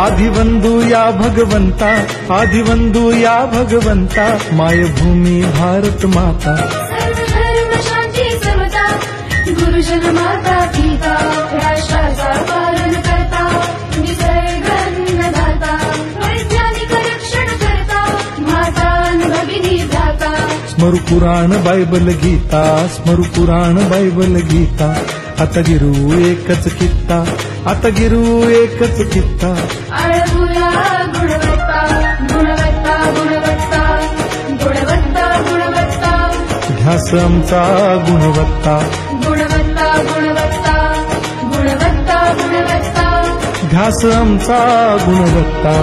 आदिवंदू या भगवंता, आदिवंदू या भगवंता, मायभूमी भारत माता, सर्व धर्म शांती समता, गुरुजन माता पिता, राष्ट्राचा पालन करता, निसर्ग अन्नदाता, वैज्ञानिक रक्षण करता, माता भगिनी दाता. स्मरू पुराण बायबल गीता, स्मरू पुराण बायबल गीता, आता गिरू एकच कित्ता, आता गिरू एकच कित्ता. आळवूया गुणवत्ता, गुणवत्ता, गुणवत्ता, गुणवत्ता, गुणवत्ता, ध्यास आमचा गुणवत्ता, गुणवत्ता, गुणवत्ता, गुणवत्ता, गुणवत्ता. ध्यास आमचा गुणवत्ता.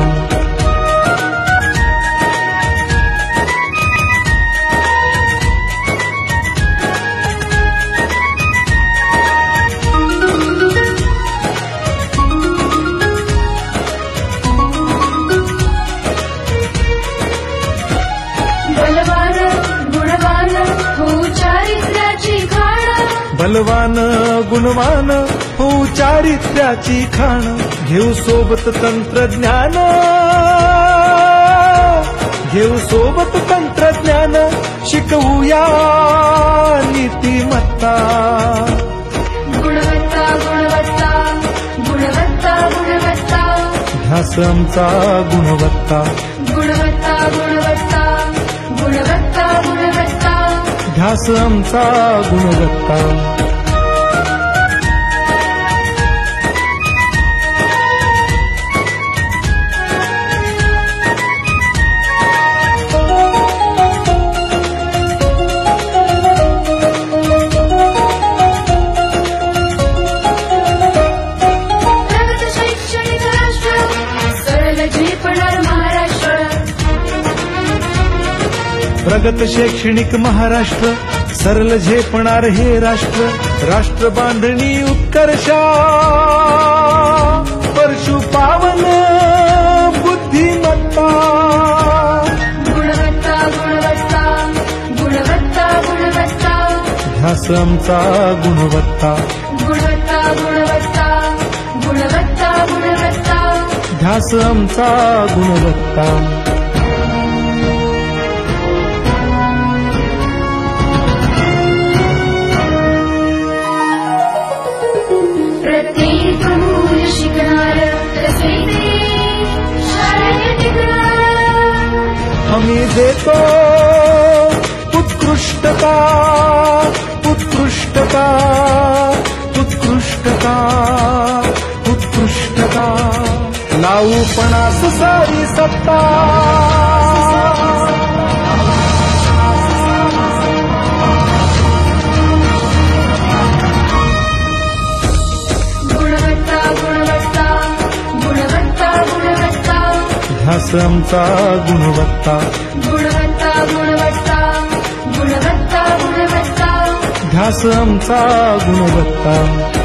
बलवान गुणवान हो चारित्र्याची खाण, बलवान गुणवान हो चारित्र्याची खाण, घेऊ सोबत तंत्रज्ञान, घेऊ सोबत तंत्रज्ञान, शिकवूया नीतिमत्ता. गुणवत्ता, गुणवत्ता, गुणवत्ता, गुणवत्ता, ध्यास आमचा गुणवत्ता, गुणवत्ता, गुणवत्ता, गुणवत्ता, गुणवत्ता. ध्यास आमचा गुणवत्ता. प्रगत शैक्षणिक राष्ट्र, सरळ झेपणार महाराष्ट्र. प्रगत शैक्षणिक महाराष्ट्र, सरल झेपणार हे राष्ट्र, राष्ट्र बांधणी उत्कर्षा, परशु पावन बुद्धिमत्ता. गुणवत्ता, गुणवत्ता, गुणवत्ता, गुणवत्ता, ध्यास आमचा गुणवत्ता, गुणवत्ता, गुणवत्ता, गुणवत्ता, गुणवत्ता. ध्यास आमचा गुणवत्ता. प्रत्येक मूल शिकणार, तसे ते शाळेत टिकणार. हमी देतो उत्कृष्टता, उत्कृष्टता, उत्कृष्टता, उत्कृष्टता, लावू पणास सारी सत्ता. गुणवत्ता, गुणवत्ता, गुणवत्ता, गुणवत्ता, ध्यास आमचा गुणवत्ता, गुणवत्ता, गुणवत्ता, गुणवत्ता, गुणवत्ता. ध्यास आमचा गुणवत्ता.